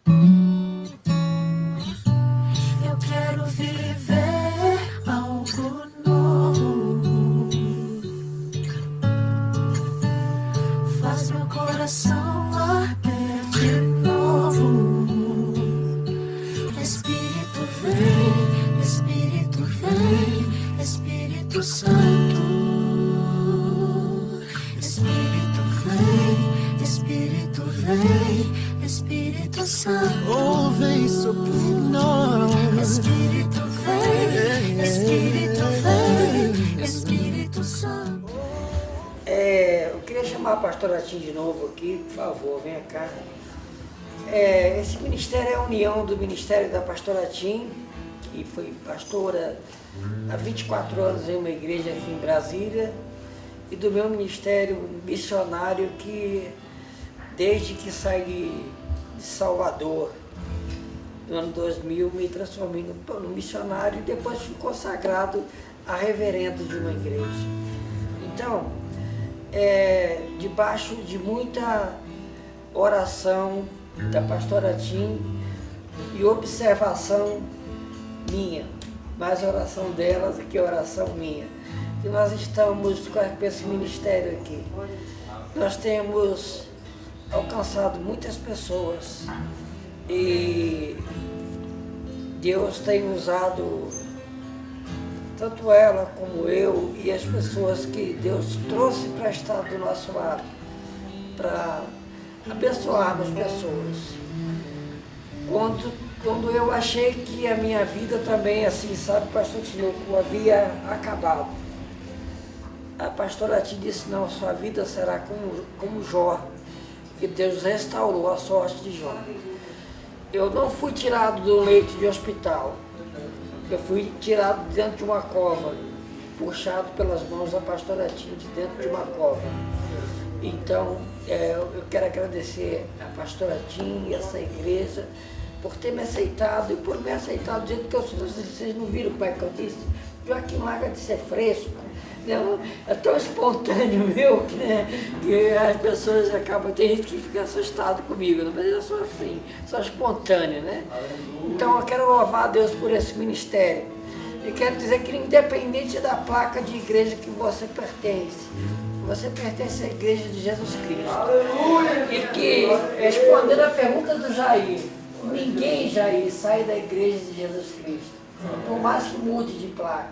Eu quero viver algo novo. Faz meu coração arder de novo. Espírito vem, Espírito vem, Espírito Santo. Espírito vem, Espírito vem, Espírito Santo. Oh, vem sobre nós. Espírito vem, Espírito vem, Espírito Santo. Eu queria chamar a pastora Tim de novo aqui, por favor, venha cá. Esse ministério é a união do ministério da pastora Tim, que foi pastora há 24 anos em uma igreja aqui em Brasília, e do meu ministério missionário, que desde que saí de Salvador, no ano 2000, me transformei no missionário e depois fui consagrado a reverendo de uma igreja. Então, debaixo de muita oração da pastora Tim e observação minha, mais oração delas do que oração minha, que nós estamos com esse ministério aqui. Nós temos alcançado muitas pessoas e Deus tem usado tanto ela como eu e as pessoas que Deus trouxe para estar do nosso lado, para abençoarmos pessoas. Quando eu achei que a minha vida também, assim, sabe, pastor Tinoco, havia acabado, a pastora Tim disse: não, sua vida será como Jó, que Deus restaurou a sorte de Jó. Eu não fui tirado do leito de hospital, eu fui tirado dentro de uma cova, puxado pelas mãos da pastora Tim de dentro de uma cova. Então, eu quero agradecer a pastora Tim e essa igreja por ter me aceitado e por me aceitar do jeito que eu sou. Vocês não viram como é que eu disse? Joaquim larga de ser fresco. É tão espontâneo meu que as pessoas acabam, tem gente que fica assustado comigo, mas eu sou assim, sou espontâneo, né? Então eu quero louvar a Deus por esse ministério. E quero dizer que independente da placa de igreja que você pertence à igreja de Jesus Cristo. E que, respondendo a pergunta do Jair, ninguém, Jair, sai da igreja de Jesus Cristo. Por mais que mude de placa,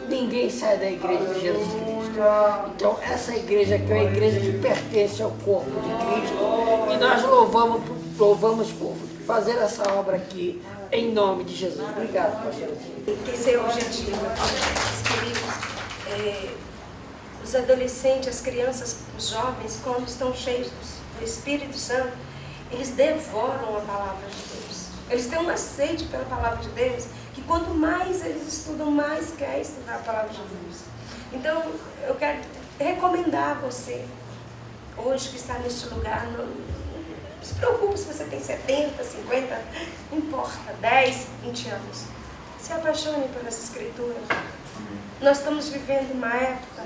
ninguém sai da igreja de Jesus Cristo. Então essa igreja que é uma igreja que pertence ao corpo de Cristo, e nós louvamos por fazer essa obra aqui, em nome de Jesus. Obrigado, pastor. Que ser objetivo, queridos. Os adolescentes, as crianças, os jovens, quando estão cheios do Espírito Santo, eles devoram a palavra de Deus. Eles têm uma sede pela palavra de Deus, que quanto mais eles estudam, mais quer estudar a palavra de Deus. Então, eu quero recomendar a você, hoje que está neste lugar, não se preocupe se você tem 70, 50, não importa, 10, 20 anos. Se apaixone pelas Escrituras. Nós estamos vivendo uma época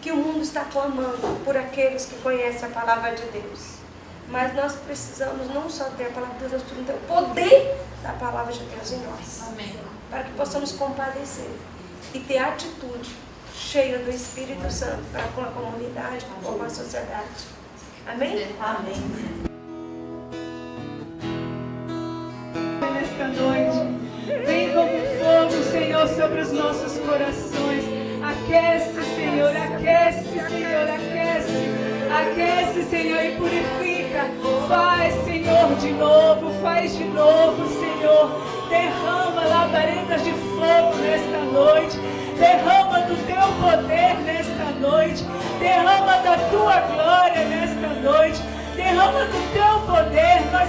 que o mundo está clamando por aqueles que conhecem a palavra de Deus. Mas nós precisamos não só ter a palavra de Deus, nós precisamos ter o poder da palavra de Deus em nós. Amém. Para que possamos compadecer e ter atitude cheia do Espírito Santo para com a comunidade, com a sociedade. Amém? Amém. Nesta noite, vem como fogo, Senhor, sobre os nossos corações. Aquece, Senhor, aquece, Senhor, aquece. Aquece, Senhor, e purifica. Faz, Senhor, de novo, faz de novo, Senhor. Derrama labaredas de fogo nesta noite. Derrama do teu poder nesta noite. Derrama da tua glória nesta noite. Derrama do teu poder. Nós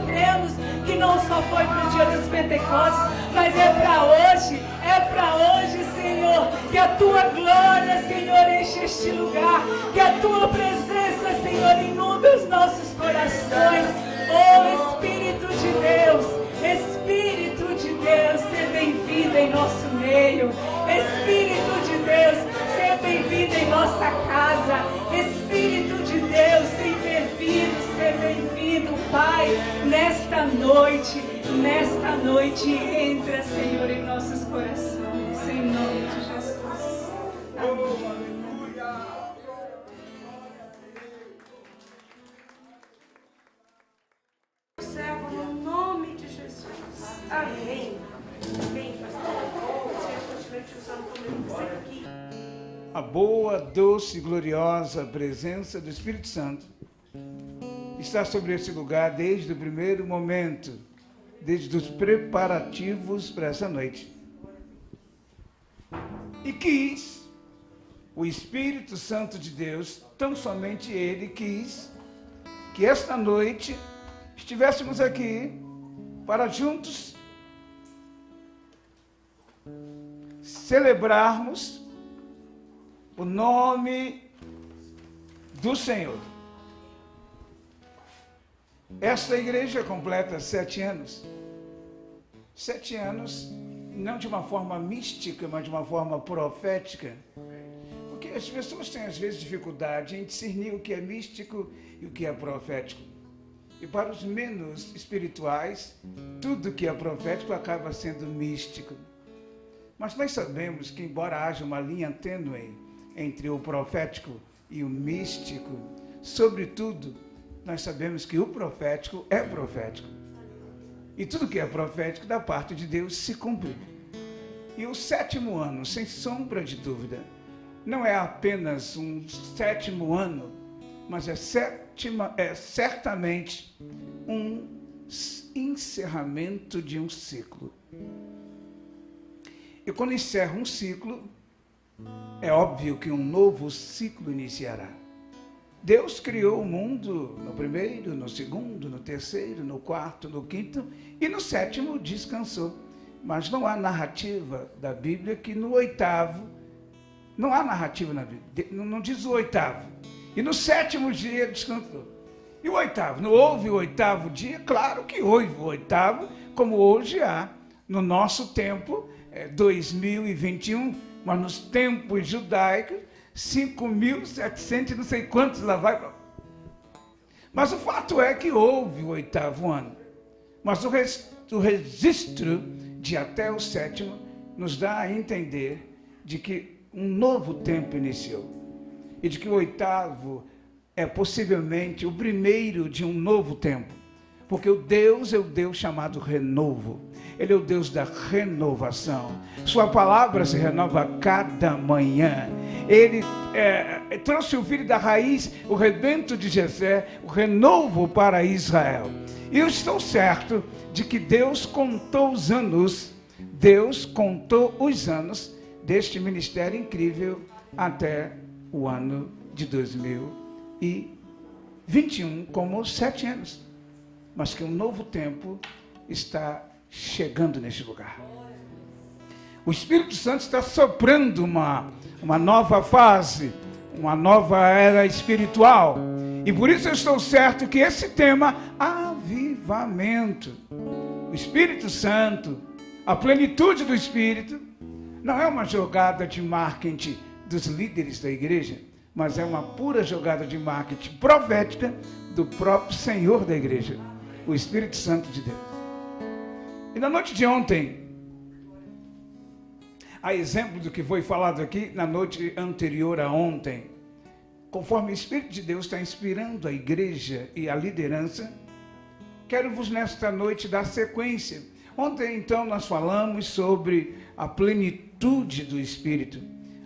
cremos que não só foi para o dia dos Pentecostes, mas é para hoje, Senhor, que a tua glória, Senhor, enche este lugar, que a tua presença, Senhor, inunde os nossos corações. Oh, Espírito de Deus, seja bem-vindo em nosso meio. Espírito de Deus, seja bem-vindo em nossa casa. Espírito de Deus, seja bem-vindo, Pai. nesta noite, entra, Senhor, em nossos corações, em nome de Jesus. Amém. Servo no nome de Jesus. Amém. Amém, pastor. Você continua te usando como você aqui. A boa, doce e gloriosa presença do Espírito Santo está sobre esse lugar desde o primeiro momento, desde os preparativos para essa noite. E quis, o Espírito Santo de Deus, tão somente Ele quis, que esta noite estivéssemos aqui para juntos celebrarmos o nome do Senhor. Esta igreja completa 7 anos. 7 anos, não de uma forma mística, mas de uma forma profética. Porque as pessoas têm às vezes dificuldade em discernir o que é místico e o que é profético. E para os menos espirituais, tudo que é profético acaba sendo místico. Mas nós sabemos que, embora haja uma linha tênue entre o profético e o místico, sobretudo, nós sabemos que o profético é profético. E tudo que é profético da parte de Deus se cumpre. E o 7º ano, sem sombra de dúvida, não é apenas um 7º ano, mas é certamente um encerramento de um ciclo. E quando encerra um ciclo, é óbvio que um novo ciclo iniciará. Deus criou o mundo no primeiro, no segundo, no terceiro, no quarto, no quinto e no 7º descansou. Mas não há narrativa da Bíblia que no 8º, não há narrativa na Bíblia, não diz o 8º. E no 7º dia descansou. E o 8º? Não houve o 8º dia? Claro que houve o 8º, como hoje há no nosso tempo, 2021, mas nos tempos judaicos, 5.700 não sei quantos lá vai. Mas o fato é que houve o 8º ano. Mas o registro de até o 7º nos dá a entender de que um novo tempo iniciou. E de que o 8º é possivelmente o primeiro de um novo tempo. Porque o Deus é o Deus chamado renovo. Ele é o Deus da renovação. Sua palavra se renova a cada manhã. Ele trouxe o filho da raiz, o rebento de Jessé, o renovo para Israel. E eu estou certo de que Deus contou os anos deste ministério incrível até o ano de 2021, como 7 anos. Mas que um novo tempo está chegando neste lugar. O Espírito Santo está soprando uma nova fase, uma nova era espiritual. E por isso eu estou certo que esse tema, avivamento, o Espírito Santo, a plenitude do Espírito, não é uma jogada de marketing dos líderes da igreja, mas é uma pura jogada de marketing profética do próprio Senhor da igreja, o Espírito Santo de Deus. E na noite de ontem, a exemplo do que foi falado aqui na noite anterior a ontem, conforme o Espírito de Deus está inspirando a igreja e a liderança, quero-vos nesta noite dar sequência. Ontem, então, nós falamos sobre a plenitude do Espírito,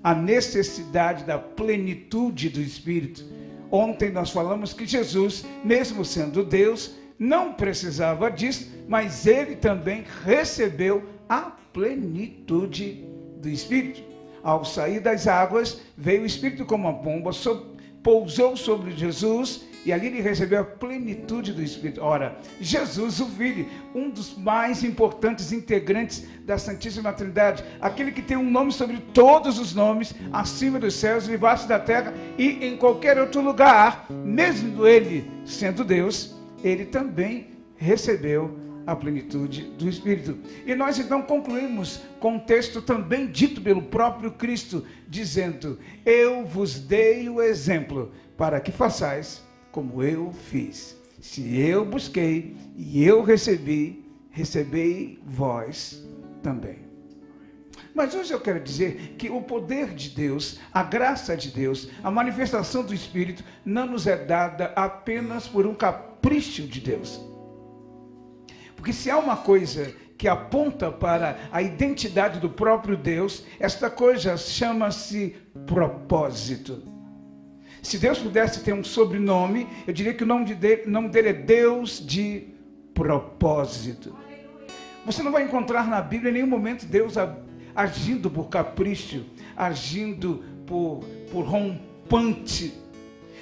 a necessidade da plenitude do Espírito. Ontem nós falamos que Jesus, mesmo sendo Deus, não precisava disso, mas ele também recebeu a plenitude do Espírito. Ao sair das águas, veio o Espírito como uma pomba, pousou sobre Jesus e ali ele recebeu a plenitude do Espírito. Ora, Jesus, o Filho, um dos mais importantes integrantes da Santíssima Trindade, aquele que tem um nome sobre todos os nomes, acima dos céus e debaixo da terra e em qualquer outro lugar, mesmo ele sendo Deus, ele também recebeu a plenitude do Espírito. E nós então concluímos com um texto também dito pelo próprio Cristo, dizendo: eu vos dei o exemplo para que façais como eu fiz. Se eu busquei e eu recebi, recebei vós também. Mas hoje eu quero dizer que o poder de Deus, a graça de Deus, a manifestação do Espírito não nos é dada apenas por um capricho de Deus. Porque se há uma coisa que aponta para a identidade do próprio Deus, esta coisa chama-se propósito. Se Deus pudesse ter um sobrenome, eu diria que o nome dele é Deus de propósito. Você não vai encontrar na Bíblia em nenhum momento Deus agindo por capricho, agindo por rompante.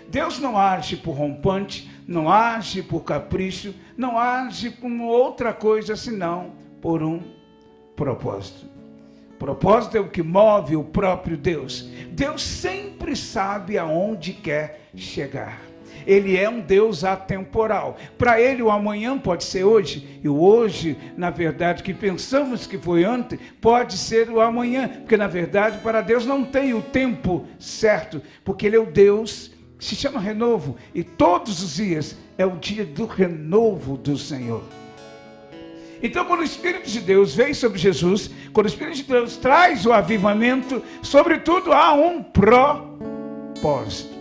Deus não age por rompante, não age por capricho, não age por outra coisa senão por um propósito. Propósito é o que move o próprio Deus. Deus sempre sabe aonde quer chegar. Ele é um Deus atemporal. Para ele o amanhã pode ser hoje, e o hoje, na verdade, que pensamos que foi ontem, pode ser o amanhã, porque na verdade para Deus não tem o tempo certo, porque ele é o Deus que se chama renovo, e todos os dias é o dia do renovo do Senhor. Então, quando o Espírito de Deus veio sobre Jesus, quando o Espírito de Deus traz o avivamento, sobretudo há um propósito.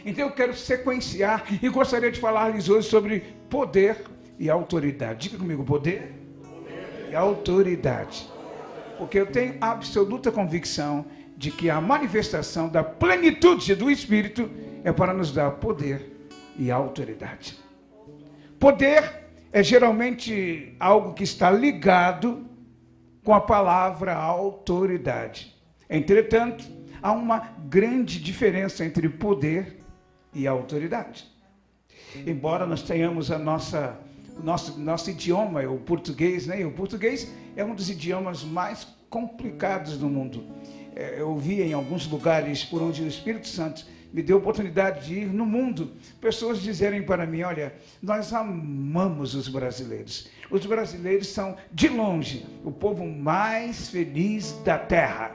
Então eu quero sequenciar e gostaria de falar-lhes hoje sobre poder e autoridade. Diga comigo, poder e autoridade. Porque eu tenho absoluta convicção de que a manifestação da plenitude do Espírito é para nos dar poder e autoridade. Poder é geralmente algo que está ligado com a palavra autoridade. Entretanto, há uma grande diferença entre poder e autoridade. Embora nós tenhamos nosso idioma, o português, né? E o português é um dos idiomas mais complicados do mundo. Eu vi em alguns lugares por onde o Espírito Santo me deu a oportunidade de ir no mundo, pessoas dizerem para mim, olha, nós amamos os brasileiros. Os brasileiros são, de longe, o povo mais feliz da terra.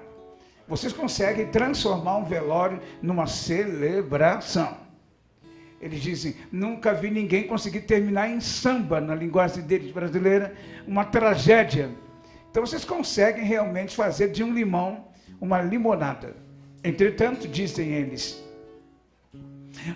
Vocês conseguem transformar um velório numa celebração. Eles dizem, nunca vi ninguém conseguir terminar em samba, na linguagem deles brasileira, uma tragédia. Então vocês conseguem realmente fazer de um limão uma limonada. Entretanto, dizem eles,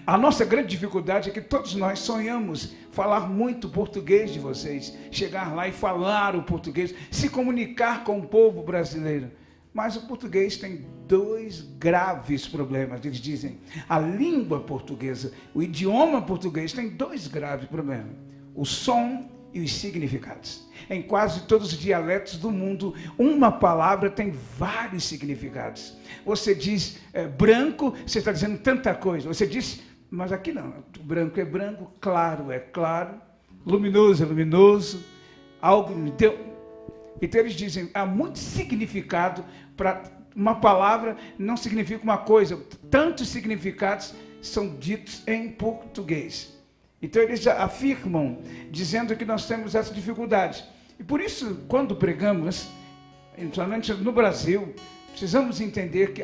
a nossa grande dificuldade é que todos nós sonhamos falar muito português de vocês, chegar lá e falar o português, se comunicar com o povo brasileiro. Mas o português tem dois graves problemas. Eles dizem, a língua portuguesa, o idioma português tem dois graves problemas. O som e os significados. Em quase todos os dialetos do mundo, uma palavra tem vários significados. Você diz branco, você está dizendo tanta coisa. Você diz, mas aqui não, branco é branco, claro é claro, luminoso é luminoso, algo me deu... Então eles dizem, há muito significado para uma palavra, não significa uma coisa. Tantos significados são ditos em português. Então eles afirmam, dizendo que nós temos essa dificuldade. E por isso, quando pregamos, principalmente no Brasil, precisamos entender que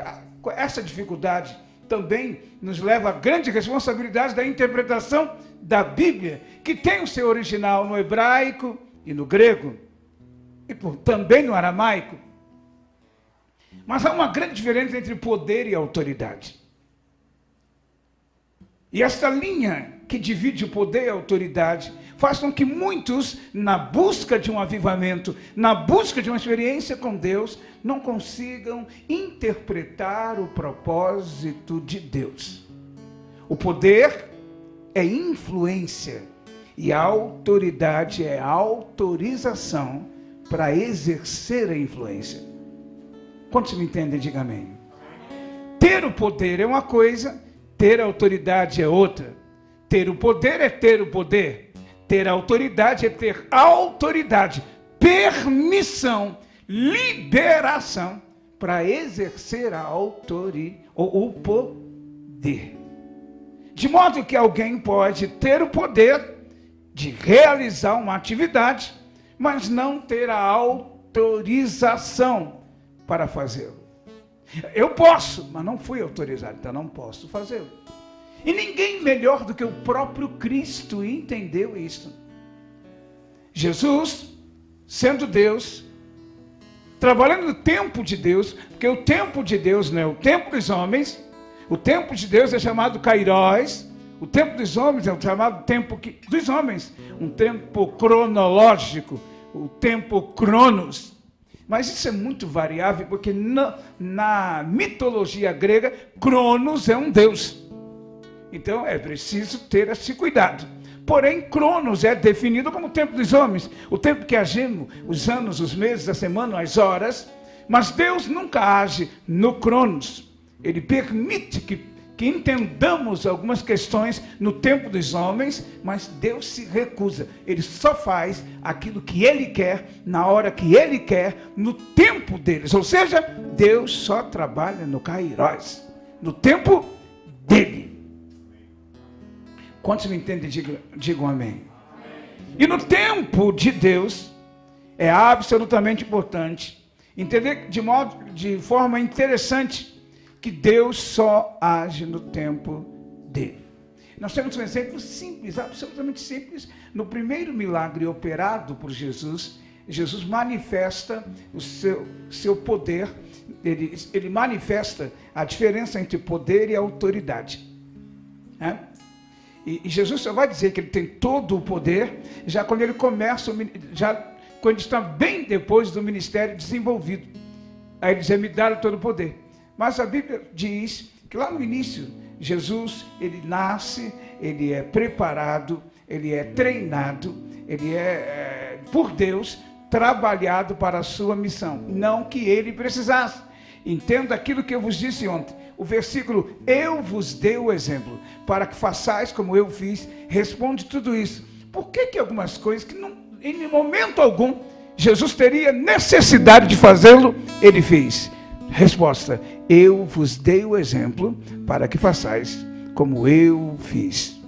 essa dificuldade também nos leva à grande responsabilidade da interpretação da Bíblia, que tem o seu original no hebraico e no grego, e também no aramaico. Mas há uma grande diferença entre poder e autoridade. E esta linha que divide o poder e a autoridade faz com que muitos, na busca de um avivamento, na busca de uma experiência com Deus, não consigam interpretar o propósito de Deus. O poder é influência e a autoridade é autorização para exercer a influência. Quantos me entendem? Diga amém. Ter o poder é uma coisa, ter a autoridade é outra. Ter o poder é ter o poder. Ter a autoridade é ter autoridade, permissão, liberação para exercer a autoridade ou o poder. De modo que alguém pode ter o poder de realizar uma atividade, mas não ter a autorização para fazê-lo. Eu posso, mas não fui autorizado, então não posso fazê-lo. E ninguém melhor do que o próprio Cristo entendeu isso. Jesus, sendo Deus, trabalhando no tempo de Deus, porque o tempo de Deus não é o tempo dos homens, o tempo de Deus é chamado Kairos, o tempo dos homens é o chamado tempo dos homens, um tempo cronológico, o tempo Cronos. Mas isso é muito variável, porque na mitologia grega, Cronos é um deus. Então é preciso ter esse cuidado. Porém, Cronos é definido como o tempo dos homens, o tempo que agimos, os anos, os meses, a semana, as horas. Mas Deus nunca age no Cronos. Ele permite que entendamos algumas questões no tempo dos homens, mas Deus se recusa. Ele só faz aquilo que Ele quer, na hora que Ele quer, no tempo deles. Ou seja, Deus só trabalha no Kairos, no tempo dele. Quantos me entendem? Digam amém. E no tempo de Deus, é absolutamente importante entender de forma interessante que Deus só age no tempo dele. Nós temos um exemplo simples, absolutamente simples. No primeiro milagre operado por Jesus, Jesus manifesta o seu poder, ele manifesta a diferença entre poder e autoridade. E Jesus só vai dizer que ele tem todo o poder, já quando ele começa, quando está bem depois do ministério desenvolvido. Aí ele diz, me dá todo o poder. Mas a Bíblia diz que lá no início, Jesus, ele nasce, ele é preparado, ele é treinado, ele é, por Deus, trabalhado para a sua missão. Não que ele precisasse. Entenda aquilo que eu vos disse ontem. O versículo, eu vos dei o exemplo, para que façais como eu fiz, responde tudo isso. Por que algumas coisas que não, em momento algum, Jesus teria necessidade de fazê-lo, ele fez? Resposta, eu vos dei o exemplo para que façais como eu fiz.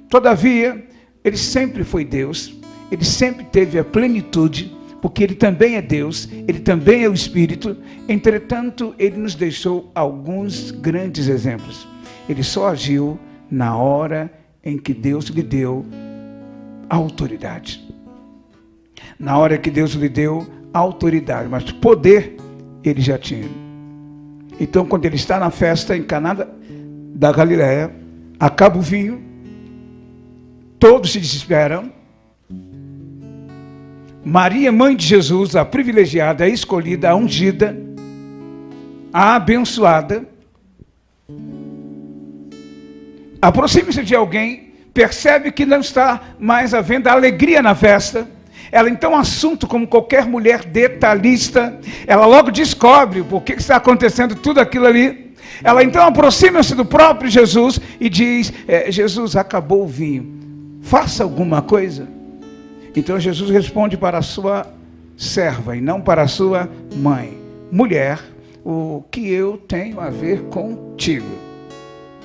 Todavia, ele sempre foi Deus, ele sempre teve a plenitude, porque ele também é Deus, ele também é o Espírito. Entretanto, ele nos deixou alguns grandes exemplos. Ele só agiu na hora em que Deus lhe deu autoridade. Na hora que Deus lhe deu autoridade, mas poder ele já tinha. Então, quando ele está na festa em Caná da Galileia, acaba o vinho, todos se desesperam. Maria, mãe de Jesus, a privilegiada, a escolhida, a ungida, a abençoada, aproxima-se de alguém, percebe que não está mais havendo alegria na festa. Ela então, assunto como qualquer mulher detalhista, ela logo descobre por que está acontecendo tudo aquilo ali. Ela então aproxima-se do próprio Jesus e diz, Jesus, acabou o vinho, faça alguma coisa. Então Jesus responde para a sua serva e não para a sua mãe, mulher, o que eu tenho a ver contigo?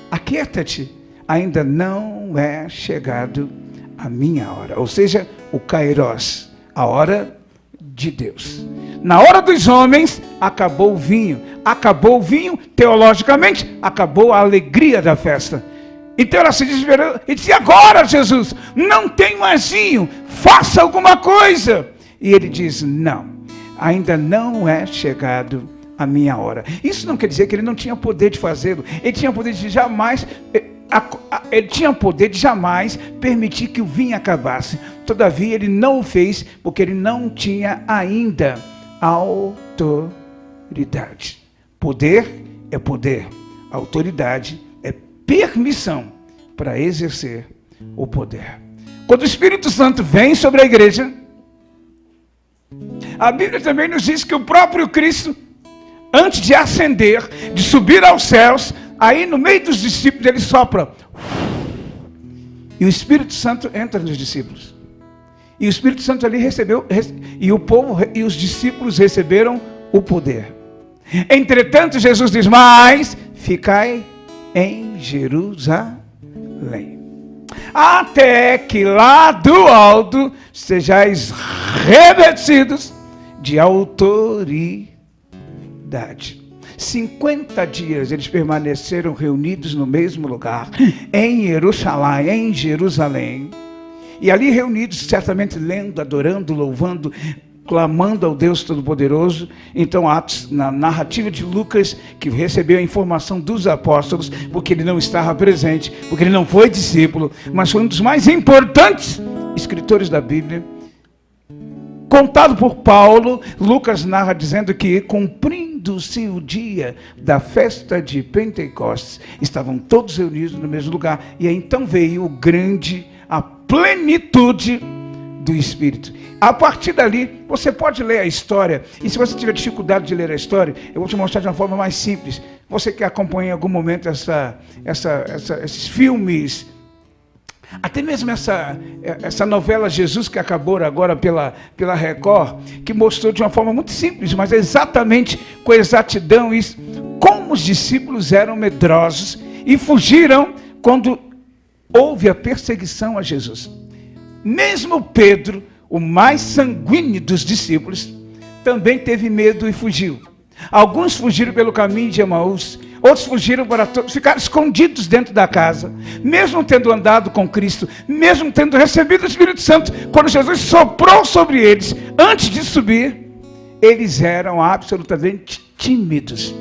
Aquieta-te, ainda não é chegado a minha hora, ou seja, o Kairos, a hora de Deus. Na hora dos homens, acabou o vinho. Acabou o vinho, teologicamente, acabou a alegria da festa. Então ela se desesperou e disse, agora Jesus, não tem mais vinho, faça alguma coisa. E ele diz, não, ainda não é chegado a minha hora. Isso não quer dizer que ele não tinha poder de fazê-lo. Ele tinha poder de jamais... Ele tinha poder de jamais permitir que o vinho acabasse. Todavia, ele não o fez, porque ele não tinha ainda autoridade. Poder é poder. Autoridade é permissão para exercer o poder. Quando o Espírito Santo vem sobre a igreja, a Bíblia também nos diz que o próprio Cristo, antes de ascender, de subir aos céus, aí no meio dos discípulos ele sopra. E o Espírito Santo entra nos discípulos. E o Espírito Santo ali recebeu, e o povo e os discípulos receberam o poder. Entretanto, Jesus diz, mas ficai em Jerusalém, até que lá do alto sejais revestidos de autoridade. 50 dias eles permaneceram reunidos no mesmo lugar, em Jerusalém. E ali reunidos, certamente lendo, adorando, louvando, clamando ao Deus Todo-Poderoso. Então, Atos, na narrativa de Lucas, que recebeu a informação dos apóstolos, porque ele não estava presente, porque ele não foi discípulo, mas foi um dos mais importantes escritores da Bíblia, contado por Paulo. Lucas narra dizendo que, cumprindo-se o dia da festa de Pentecostes, estavam todos reunidos no mesmo lugar, e aí então veio a plenitude do Espírito. A partir dali, você pode ler a história, e se você tiver dificuldade de ler a história, eu vou te mostrar de uma forma mais simples. Você que acompanha em algum momento esses filmes, até mesmo essa novela Jesus, que acabou agora pela Record, que mostrou de uma forma muito simples, mas exatamente com exatidão isso, como os discípulos eram medrosos e fugiram quando houve a perseguição a Jesus. Mesmo Pedro, o mais sanguíneo dos discípulos, também teve medo e fugiu. Alguns fugiram pelo caminho de Emaús, outros fugiram ficaram escondidos dentro da casa, mesmo tendo andado com Cristo, mesmo tendo recebido o Espírito Santo. Quando Jesus soprou sobre eles, antes de subir, eles eram absolutamente tímidos.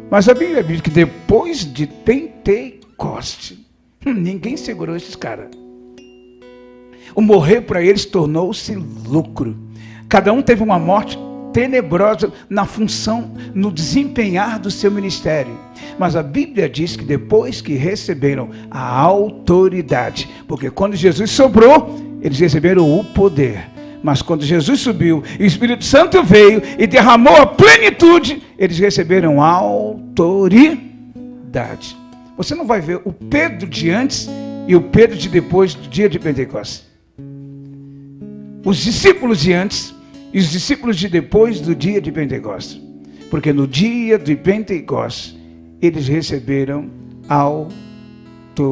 Mas a Bíblia diz que depois de Pentecoste, ninguém segurou esses caras. O morrer para eles tornou-se lucro. Cada um teve uma morte tenebrosa na função, no desempenhar do seu ministério. Mas a Bíblia diz que depois que receberam a autoridade, porque quando Jesus soprou, eles receberam o poder. Mas quando Jesus subiu e o Espírito Santo veio e derramou a plenitude, eles receberam a autoridade. Você não vai ver o Pedro de antes e o Pedro de depois do dia de Pentecostes. Os discípulos de antes e os discípulos de depois do dia de Pentecostes. Porque no dia de Pentecostes, eles receberam autoridade.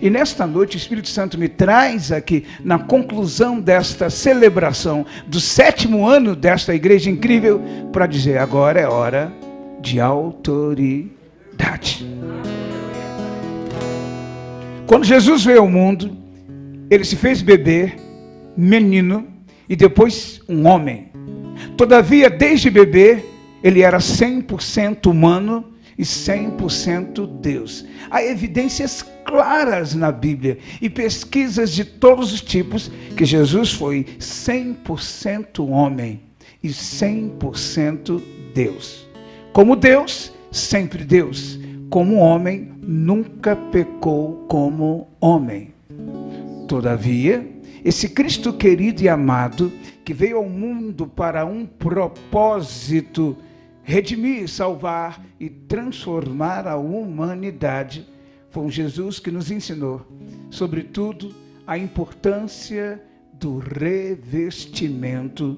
E nesta noite o Espírito Santo me traz aqui, na conclusão desta celebração do 7º ano desta igreja incrível, para dizer: agora é hora de autoridade. Quando Jesus veio ao mundo, ele se fez bebê, menino, e depois um homem. Todavia, desde bebê, ele era 100% humano e 100% Deus. Há evidências claras na Bíblia e pesquisas de todos os tipos que Jesus foi 100% homem e 100% Deus. Como Deus, sempre Deus. Como homem, nunca pecou como homem. Todavia, esse Cristo querido e amado, que veio ao mundo para um propósito, redimir, salvar e transformar a humanidade, foi um Jesus que nos ensinou, sobretudo, a importância do revestimento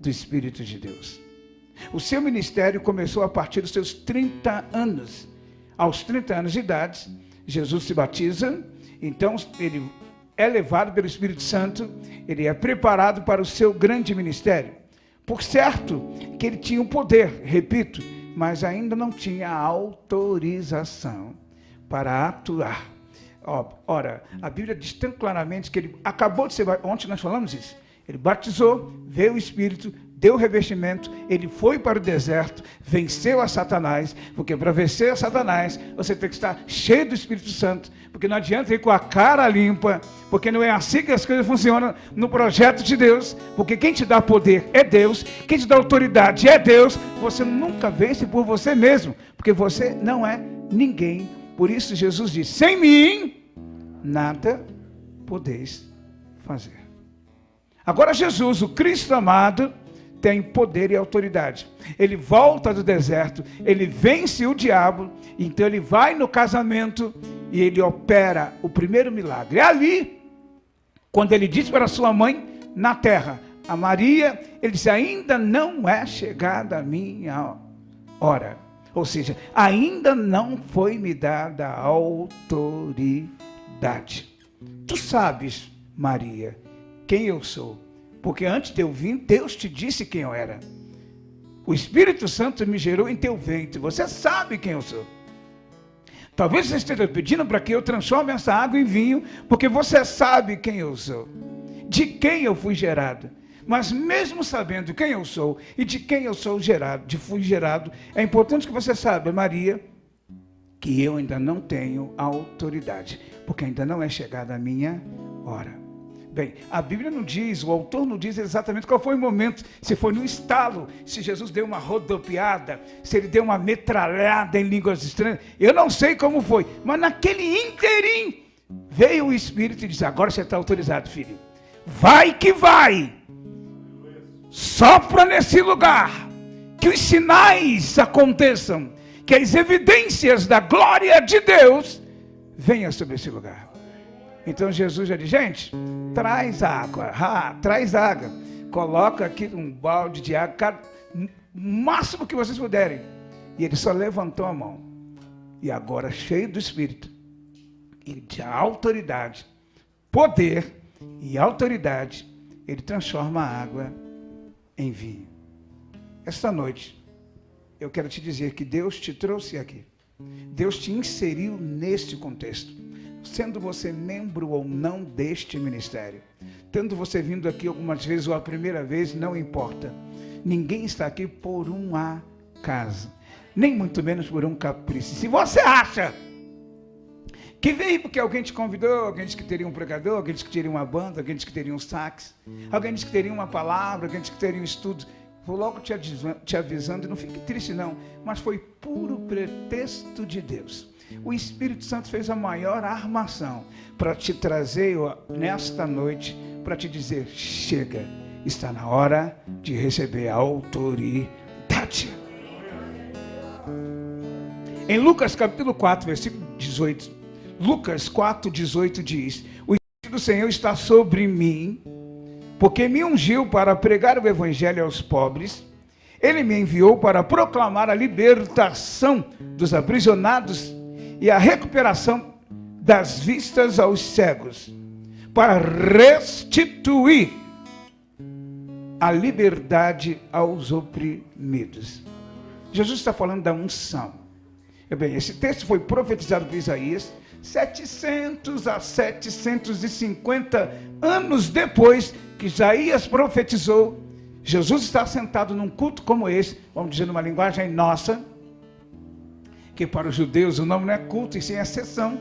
do Espírito de Deus. O seu ministério começou a partir dos seus 30 anos. Aos 30 anos de idade, Jesus se batiza, então ele é levado pelo Espírito Santo, ele é preparado para o seu grande ministério. Por certo que ele tinha o poder, repito, mas ainda não tinha autorização para atuar. Ora, a Bíblia diz tão claramente que ele acabou de ser, ontem nós falamos isso, ele batizou, veio o Espírito, deu o revestimento, ele foi para o deserto, venceu a Satanás, porque para vencer a Satanás, você tem que estar cheio do Espírito Santo, porque não adianta ir com a cara limpa, porque não é assim que as coisas funcionam no projeto de Deus, porque quem te dá poder é Deus, quem te dá autoridade é Deus. Você nunca vence por você mesmo, porque você não é ninguém. Por isso Jesus diz: sem mim, nada podeis fazer. Agora Jesus, o Cristo amado, tem poder e autoridade. Ele volta do deserto, ele vence o diabo, então ele vai no casamento e ele opera o primeiro milagre. É ali, quando ele diz para sua mãe na terra, a Maria, ele diz: ainda não é chegada a minha hora. Ou seja, ainda não foi me dada a autoridade. Tu sabes, Maria, quem eu sou, porque antes de eu vir, Deus te disse quem eu era. O Espírito Santo me gerou em teu ventre. Você sabe quem eu sou. Talvez você esteja pedindo para que eu transforme essa água em vinho, porque você sabe quem eu sou, de quem eu fui gerado. Mas mesmo sabendo quem eu sou e de quem eu sou gerado, fui gerado, é importante que você saiba, Maria, que eu ainda não tenho autoridade, porque ainda não é chegada a minha hora. Bem, a Bíblia não diz, o autor não diz exatamente qual foi o momento, se foi no estalo, se Jesus deu uma rodopiada, se ele deu uma metralhada em línguas estranhas, eu não sei como foi, mas naquele ínterim veio o Espírito e disse: agora você está autorizado, filho, vai que vai, sopra nesse lugar, que os sinais aconteçam, que as evidências da glória de Deus venham sobre esse lugar. Então Jesus já disse: gente, traz água, traz água, coloca aqui um balde de água, o máximo que vocês puderem. E ele só levantou a mão, e agora cheio do Espírito, e de autoridade, poder e autoridade, ele transforma a água em vinho. Esta noite, eu quero te dizer que Deus te trouxe aqui, Deus te inseriu neste contexto, sendo você membro ou não deste ministério, tendo você vindo aqui algumas vezes ou a primeira vez, não importa. Ninguém está aqui por um acaso, nem muito menos por um capricho. Se você acha que veio porque alguém te convidou, alguém disse que teria um pregador, alguém disse que teria uma banda, alguém disse que teria um sax, alguém disse que teria uma palavra, alguém disse que teria um estudo, vou logo te avisando, não fique triste não, mas foi puro pretexto de Deus. O Espírito Santo fez a maior armação para te trazer nesta noite, para te dizer: chega, está na hora de receber a autoridade. Em Lucas capítulo 4, versículo 18, Lucas 4, 18 diz: o Espírito do Senhor está sobre mim, porque me ungiu para pregar o evangelho aos pobres. Ele me enviou para proclamar a libertação dos aprisionados e a recuperação das vistas aos cegos, para restituir a liberdade aos oprimidos. Jesus está falando da unção. Bem, esse texto foi profetizado por Isaías 700 a 750 anos depois que Isaías profetizou. Jesus está sentado num culto como esse, vamos dizer numa linguagem nossa, que para os judeus o nome não é culto, e sim é sessão.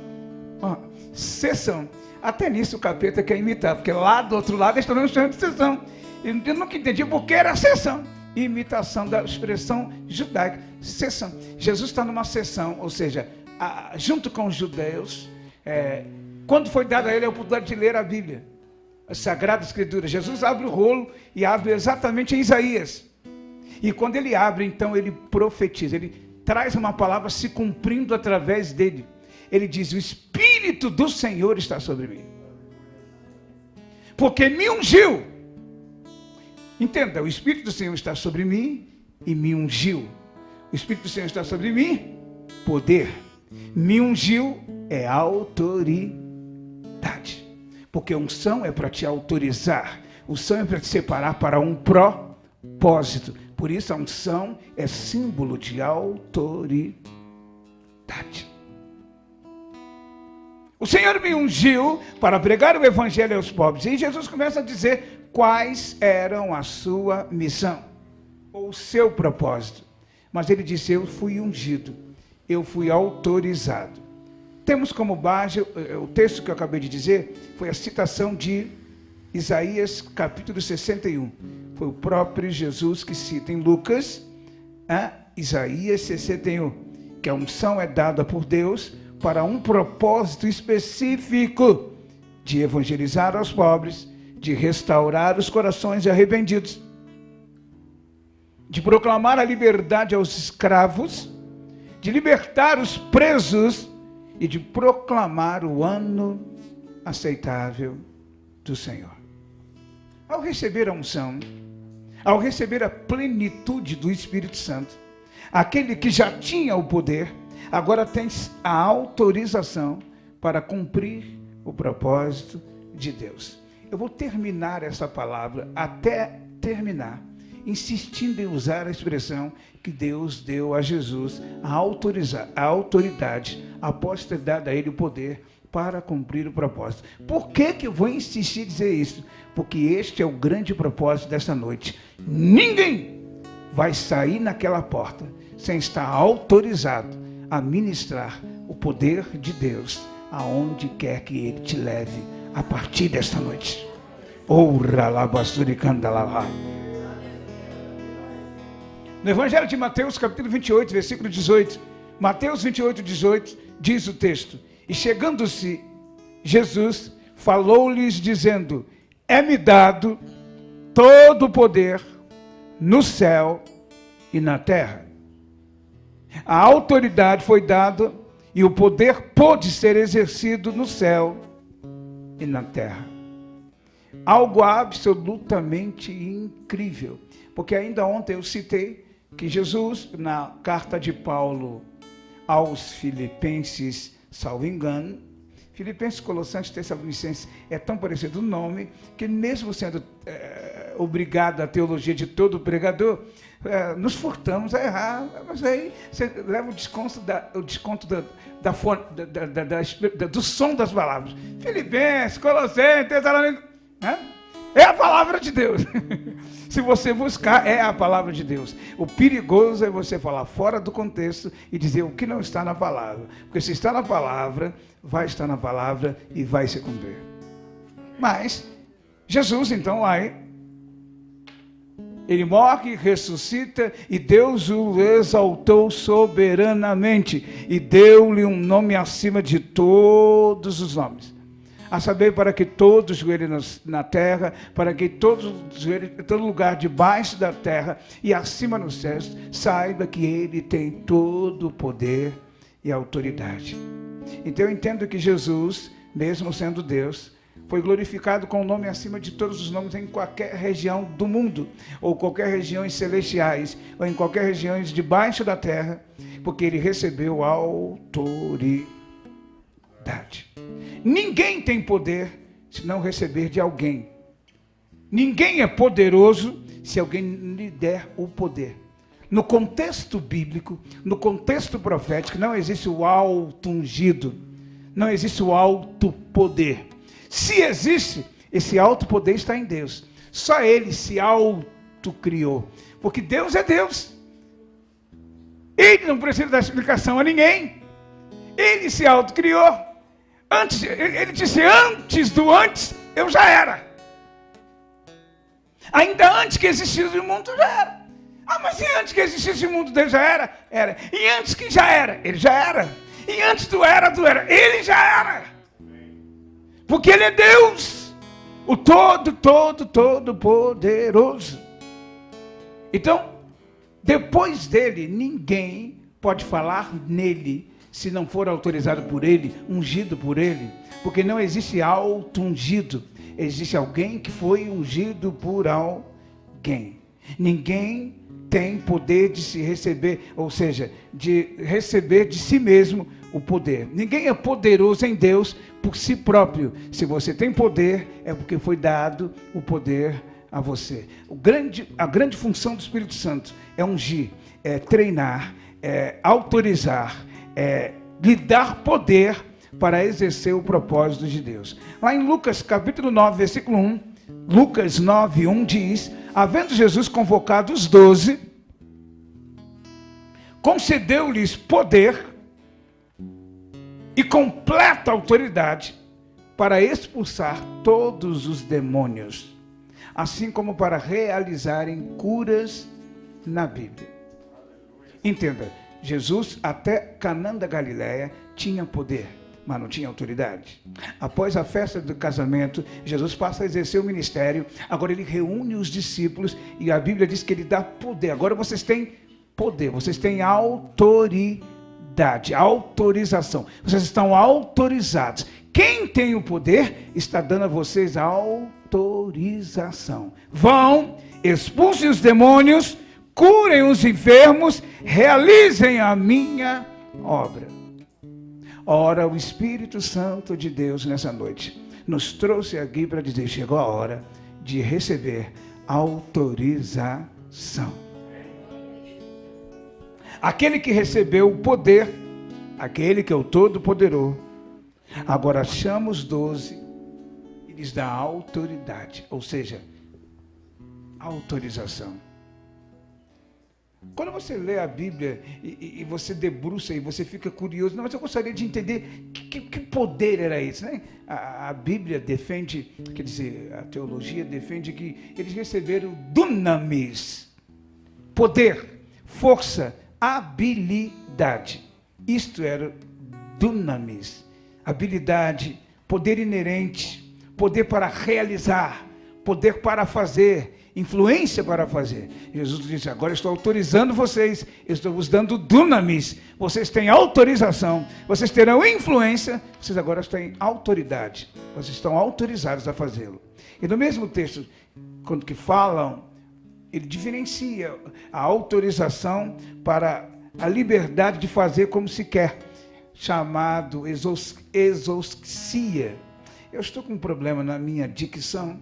Sessão. Até nisso o capeta quer imitar, porque lá do outro lado eles estão não chamando de sessão. Eu nunca entendi porque era sessão. Imitação da expressão judaica. Sessão. Jesus está numa sessão, ou seja, junto com os judeus, quando foi dado a ele a oportunidade de ler a Bíblia, a Sagrada Escritura, Jesus abre o rolo e abre exatamente em Isaías. E quando ele abre, então ele profetiza, ele traz uma palavra se cumprindo através dele. Ele diz: o Espírito do Senhor está sobre mim, porque me ungiu. Entenda, o Espírito do Senhor está sobre mim e me ungiu. O Espírito do Senhor está sobre mim, poder. Me ungiu é autoridade. Porque unção é para te autorizar, unção é para te separar para um propósito. Por isso a unção é símbolo de autoridade. O Senhor me ungiu para pregar o evangelho aos pobres. E Jesus começa a dizer quais eram a sua missão, ou o seu propósito. Mas ele disse: eu fui ungido, eu fui autorizado. Temos como base, o texto que eu acabei de dizer, foi a citação de Isaías capítulo 61. Foi o próprio Jesus que cita em Lucas, Isaías 61, que a unção é dada por Deus para um propósito específico de evangelizar aos pobres, de restaurar os corações arrependidos, de proclamar a liberdade aos escravos, de libertar os presos e de proclamar o ano aceitável do Senhor. Ao receber a unção, ao receber a plenitude do Espírito Santo, aquele que já tinha o poder, agora tem a autorização para cumprir o propósito de Deus. Eu vou terminar essa palavra, até terminar, insistindo em usar a expressão que Deus deu a Jesus a autoridade, após ter dado a ele o poder para cumprir o propósito. Por que eu vou insistir em dizer isso? Porque este é o grande propósito desta noite. Ninguém vai sair naquela porta sem estar autorizado a ministrar o poder de Deus aonde quer que ele te leve a partir desta noite. No Evangelho de Mateus, capítulo 28, versículo 18, Mateus 28, 18, diz o texto: e chegando-se Jesus, falou-lhes dizendo: é-me dado todo o poder no céu e na terra. A autoridade foi dada e o poder pôde ser exercido no céu e na terra. Algo absolutamente incrível, porque ainda ontem eu citei que Jesus, na carta de Paulo aos Filipenses, salvo engano, Filipenses, Colossenses, Tessalonicenses, é tão parecido o nome, que mesmo sendo obrigado à teologia de todo pregador, nos furtamos a errar, mas aí você leva o desconto do som das palavras. Filipenses, Colossenses, Tessalonicenses, é a palavra de Deus. Se você buscar, é a palavra de Deus. O perigoso é você falar fora do contexto e dizer o que não está na palavra. Porque se está na palavra, vai estar na palavra e vai se cumprir. Mas, Jesus, então, lá, ele morre, ressuscita e Deus o exaltou soberanamente e deu-lhe um nome acima de todos os nomes. A saber, para que todo joelho na terra, para que todo lugar debaixo da terra e acima nos céus, saiba que ele tem todo o poder e autoridade. Então eu entendo que Jesus, mesmo sendo Deus, foi glorificado com o nome acima de todos os nomes em qualquer região do mundo, ou qualquer regiões celestiais, ou em qualquer regiões debaixo da terra, porque ele recebeu autoridade. Ninguém tem poder se não receber de alguém. Ninguém é poderoso se alguém lhe der o poder. No contexto bíblico, no contexto profético, não existe o alto ungido, não existe o alto poder. Se existe, esse alto poder está em Deus. Só ele se autocriou, porque Deus é Deus. Ele não precisa dar explicação a ninguém. Ele se autocriou. Antes, ele disse, antes do antes, eu já era. Ainda antes que existisse o mundo, já era. Ah, mas e antes que existisse o mundo dele, já era? Era. E antes que já era? Ele já era. E antes do era, ele já era. Porque ele é Deus. O todo poderoso. Então, depois dele, ninguém pode falar nele se não for autorizado por ele, ungido por ele, porque não existe auto-ungido, existe alguém que foi ungido por alguém. Ninguém tem poder de se receber, ou seja, de receber de si mesmo o poder. Ninguém é poderoso em Deus por si próprio. Se você tem poder, é porque foi dado o poder a você. A grande função do Espírito Santo é ungir, é treinar, é autorizar, lhe dar poder para exercer o propósito de Deus. Lá em Lucas capítulo 9, versículo 1, Lucas 9, 1 diz, havendo Jesus convocado os 12, concedeu-lhes poder e completa autoridade para expulsar todos os demônios, assim como para realizarem curas na Bíblia. Entenda, Jesus, até Canaã da Galileia, tinha poder, mas não tinha autoridade. Após a festa do casamento, Jesus passa a exercer o ministério. Agora ele reúne os discípulos e a Bíblia diz que ele dá poder. Agora vocês têm poder, vocês têm autoridade, autorização. Vocês estão autorizados. Quem tem o poder está dando a vocês autorização. Vão, expulsem os demônios, curem os enfermos, realizem a minha obra. Ora, o Espírito Santo de Deus nessa noite nos trouxe aqui para dizer, chegou a hora de receber autorização. são. Aquele que recebeu o poder, aquele que é o Todo-Poderoso, agora chama os 12 e lhes dá autoridade, ou seja, autorização. Quando você lê a Bíblia e você debruça e você fica curioso, não, mas eu gostaria de entender que poder era esse, né? A Bíblia defende, quer dizer, a teologia defende que eles receberam dunamis, poder, força, habilidade. Isto era dunamis, habilidade, poder inerente, poder para realizar, poder para fazer, influência para fazer. Jesus disse, agora estou autorizando vocês, estou vos dando dunamis, vocês têm autorização, vocês terão influência, vocês agora têm autoridade, vocês estão autorizados a fazê-lo. E no mesmo texto, quando que falam, ele diferencia a autorização para a liberdade de fazer como se quer, chamado exousia. Eu estou com um problema na minha dicção,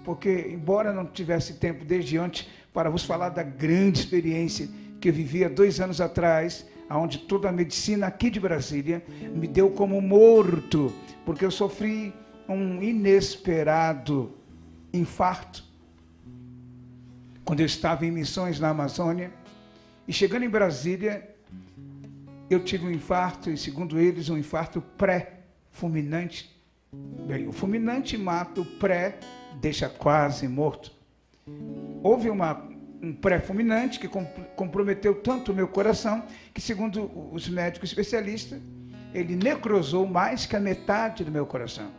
porque, embora não tivesse tempo desde antes para vos falar da grande experiência que eu vivi há 2 anos atrás, onde toda a medicina aqui de Brasília me deu como morto, porque eu sofri um inesperado infarto, quando eu estava em missões na Amazônia, e chegando em Brasília, eu tive um infarto, e segundo eles, um infarto pré-fulminante. Bem, o fulminante mata, o pré deixa quase morto. Houve um pré-fulminante que comprometeu tanto o meu coração, que segundo os médicos especialistas, ele necrosou mais que a metade do meu coração.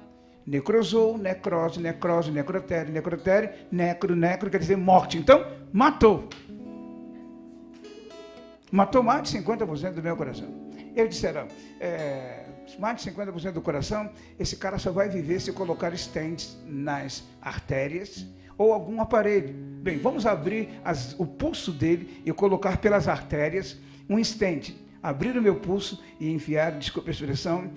Necrosou, necrose, necrose, necrotério, necrotério, necro, quer dizer morte. Então, matou. Matou mais de 50% do meu coração. Eles disseram, mais de 50% do coração, esse cara só vai viver se colocar stents nas artérias ou algum aparelho. Bem, vamos abrir o pulso dele e colocar pelas artérias um stent. Abrir o meu pulso e enfiar, desculpe a expressão,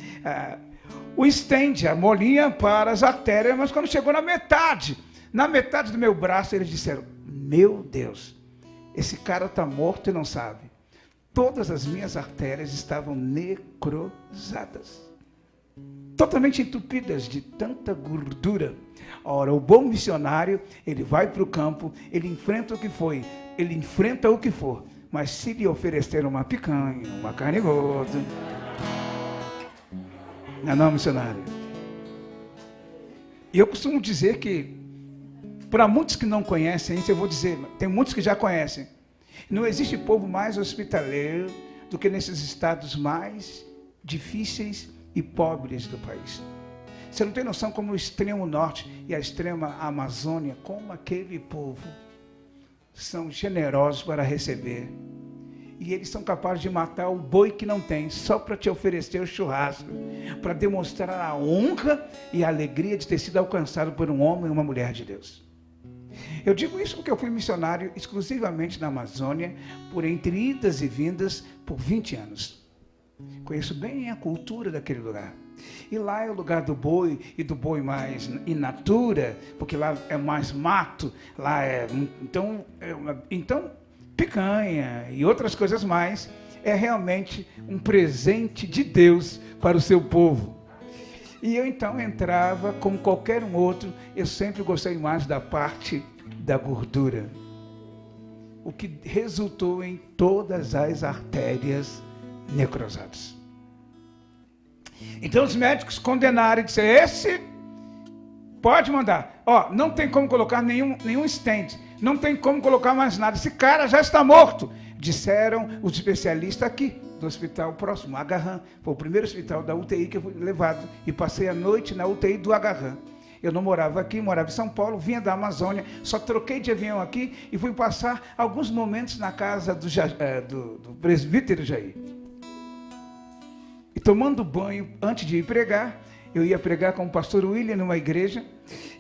o stent, a molinha para as artérias, mas quando chegou na metade do meu braço, eles disseram, meu Deus, esse cara está morto e não sabe. Todas as minhas artérias estavam necrosadas, totalmente entupidas de tanta gordura. Ora, o bom missionário, ele vai para o campo, ele enfrenta o que for, mas se lhe oferecer uma picanha, uma carne gorda, não, missionário. E eu costumo dizer que, para muitos que não conhecem isso, eu vou dizer, tem muitos que já conhecem, não existe povo mais hospitaleiro do que nesses estados mais difíceis e pobres do país. Você não tem noção como o extremo norte e a extrema Amazônia, como aquele povo são generosos para receber. E eles são capazes de matar o boi que não tem, só para te oferecer o churrasco, para demonstrar a honra e a alegria de ter sido alcançado por um homem e uma mulher de Deus. Eu digo isso porque eu fui missionário exclusivamente na Amazônia, por entre idas e vindas, por 20 anos. Conheço bem a cultura daquele lugar. E lá é o lugar do boi, e do boi mais in natura, porque lá é mais mato, lá é... Então, picanha e outras coisas mais, é realmente um presente de Deus para o seu povo. E eu então entrava, como qualquer um outro, eu sempre gostei mais da parte da gordura, o que resultou em todas as artérias necrosadas. Então os médicos condenaram e disseram, esse pode mandar. Não tem como colocar nenhum stent, não tem como colocar mais nada, esse cara já está morto. Disseram os especialistas aqui, do hospital próximo, Agarram. Foi o primeiro hospital da UTI que eu fui levado e passei a noite na UTI do Agarram. Eu não morava aqui, morava em São Paulo, vinha da Amazônia, só troquei de avião aqui e fui passar alguns momentos na casa do presbítero Jair. E tomando banho, antes de ir pregar, eu ia pregar com o pastor William numa igreja,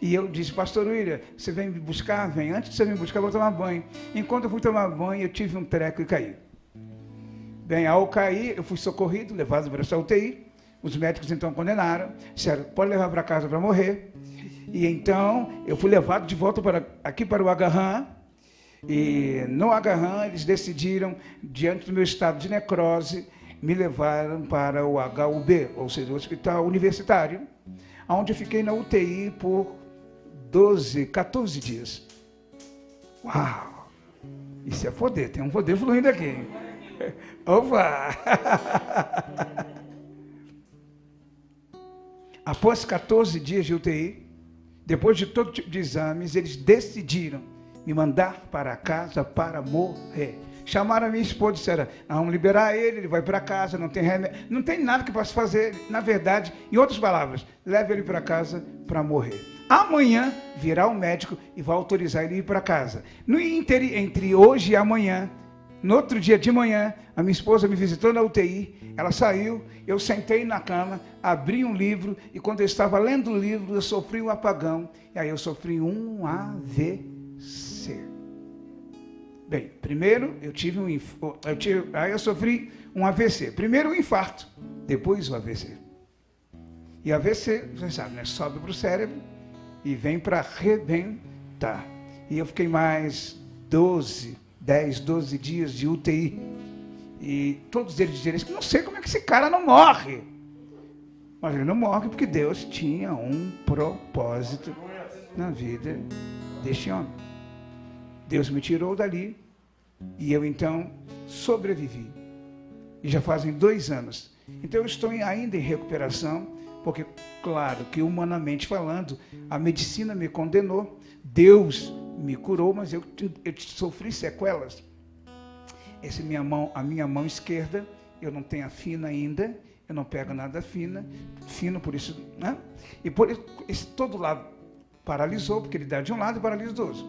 e eu disse, pastor William, você vem me buscar? Vem. Antes de você me buscar, eu vou tomar banho. Enquanto eu fui tomar banho, eu tive um treco e caí. Bem, ao cair, eu fui socorrido, levado para essa UTI. Os médicos então condenaram, disseram, pode levar para casa para morrer. E então, eu fui levado de volta aqui para o Agarram, E no Agarran eles decidiram, diante do meu estado de necrose, me levaram para o HUB, ou seja, o hospital universitário, onde eu fiquei na UTI por 14 dias. Uau! Isso é poder, tem um poder fluindo aqui. Opa! Após 14 dias de UTI, depois de todo tipo de exames, eles decidiram me mandar para casa para morrer. Chamaram a minha esposa e disseram, vamos liberar ele, ele vai para casa, não tem remédio, não tem nada que possa fazer. Na verdade, em outras palavras, leve ele para casa para morrer. Amanhã virá o médico e vai autorizar ele a ir para casa. No entre hoje e amanhã, no outro dia de manhã, a minha esposa me visitou na UTI, ela saiu, eu sentei na cama, abri um livro, e quando eu estava lendo o livro, eu sofri um apagão, e aí eu sofri um AVC. Bem, primeiro aí eu sofri um AVC. Primeiro o infarto, depois o AVC. E AVC, você sabe, né? Sobe para o cérebro e vem para arrebentar. E eu fiquei mais 10, 12 dias de UTI. E todos eles diziam, não sei como é que esse cara não morre. Mas ele não morre porque Deus tinha um propósito na vida deste homem. Deus me tirou dali e eu então sobrevivi. E já fazem 2 anos. Então eu estou ainda em recuperação, porque, claro, que humanamente falando, a medicina me condenou, Deus me curou, mas eu sofri sequelas. Essa é a minha mão esquerda, eu não tenho a fina ainda, eu não pego nada fino, por isso, né? E por isso, esse todo lado paralisou, porque ele dá de um lado e paralisa do outro.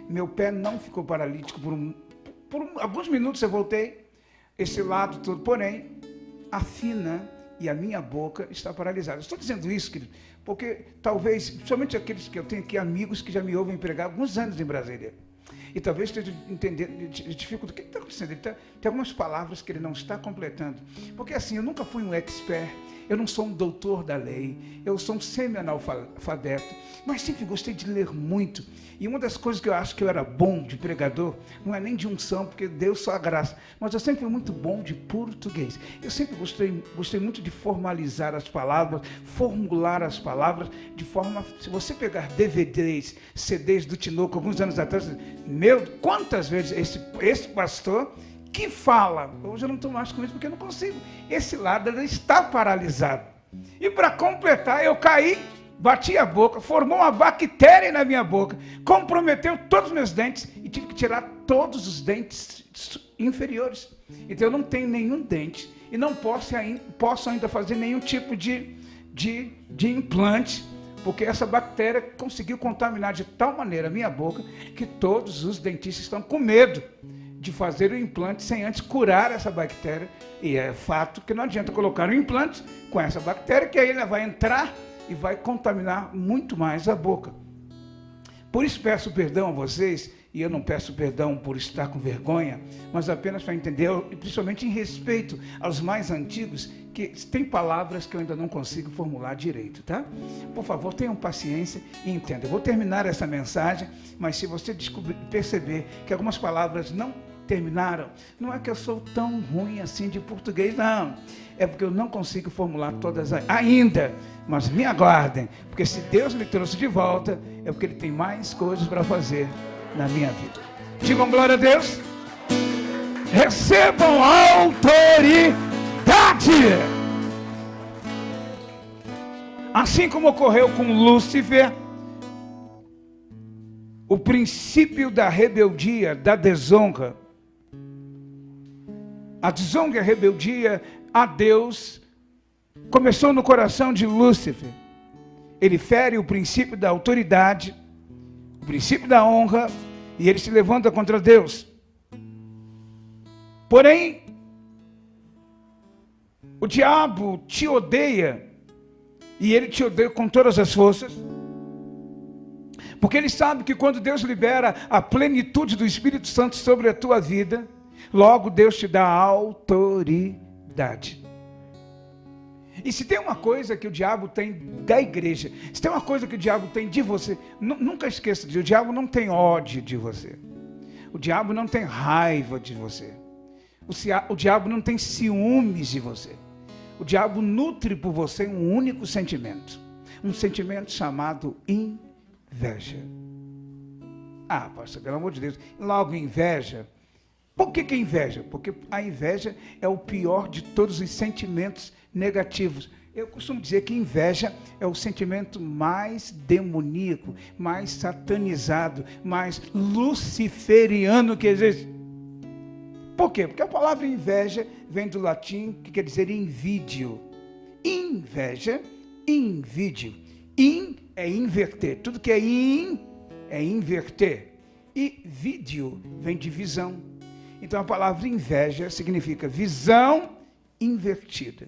Meu pé não ficou paralítico por alguns minutos, eu voltei, esse lado todo, porém, a fina e a minha boca está paralisada. Estou dizendo isso, querido, porque talvez, principalmente aqueles que eu tenho aqui, amigos que já me ouvem pregar há alguns anos em Brasília, e talvez esteja entendendo, dificuldade, o que está acontecendo? Tem algumas palavras que ele não está completando, porque assim, eu nunca fui um expert, eu não sou um doutor da lei, eu sou um semi-analfabeto, mas sempre gostei de ler muito. E uma das coisas que eu acho que eu era bom de pregador, não é nem de unção, porque Deus só a graça, mas eu sempre fui muito bom de português. Eu sempre gostei muito de formalizar as palavras, formular as palavras, de forma, se você pegar DVDs, CDs do Tinoco, alguns anos atrás, quantas vezes esse pastor que fala, hoje eu não estou mais com isso porque eu não consigo, esse lado está paralisado. E para completar, eu caí, bati a boca, formou uma bactéria na minha boca, comprometeu todos os meus dentes e tive que tirar todos os dentes inferiores. Então eu não tenho nenhum dente e não posso ainda fazer nenhum tipo de implante, porque essa bactéria conseguiu contaminar de tal maneira a minha boca que todos os dentistas estão com medo de fazer o implante sem antes curar essa bactéria. E é fato que não adianta colocar um implante com essa bactéria, que aí ela vai entrar e vai contaminar muito mais a boca. Por isso peço perdão a vocês, e eu não peço perdão por estar com vergonha, mas apenas para entender, principalmente em respeito aos mais antigos, que tem palavras que eu ainda não consigo formular direito, tá? Por favor, tenham paciência e entendam. Eu vou terminar essa mensagem, mas se você perceber que algumas palavras não terminaram, não é que eu sou tão ruim assim de português, não. É porque eu não consigo formular todas ainda, mas me aguardem, porque se Deus me trouxe de volta, é porque Ele tem mais coisas para fazer na minha vida. Digam glória a Deus. Recebam autoridade. Assim como ocorreu com Lúcifer, o princípio da rebeldia, da desonra, a desonra e a rebeldia a Deus começou no coração de Lúcifer. Ele fere o princípio da autoridade, o princípio da honra, e ele se levanta contra Deus. Porém, o diabo te odeia, e ele te odeia com todas as forças, porque ele sabe que quando Deus libera a plenitude do Espírito Santo sobre a tua vida, logo Deus te dá autoridade. E se tem uma coisa que o diabo tem da igreja, se tem uma coisa que o diabo tem de você, nunca esqueça disso, o diabo não tem ódio de você. O diabo não tem raiva de você. O diabo não tem ciúmes de você. O diabo nutre por você um único sentimento. Um sentimento chamado inveja. Ah, pastor, pelo amor de Deus. Logo, inveja. Por que inveja? Porque a inveja é o pior de todos os sentimentos negativos. Eu costumo dizer que inveja é o sentimento mais demoníaco, mais satanizado, mais luciferiano que existe. Por quê? Porque a palavra inveja vem do latim, que quer dizer invídio. Inveja, invídio. In é inverter. Tudo que é inverter. E vídio vem de visão. Então a palavra inveja significa visão invertida.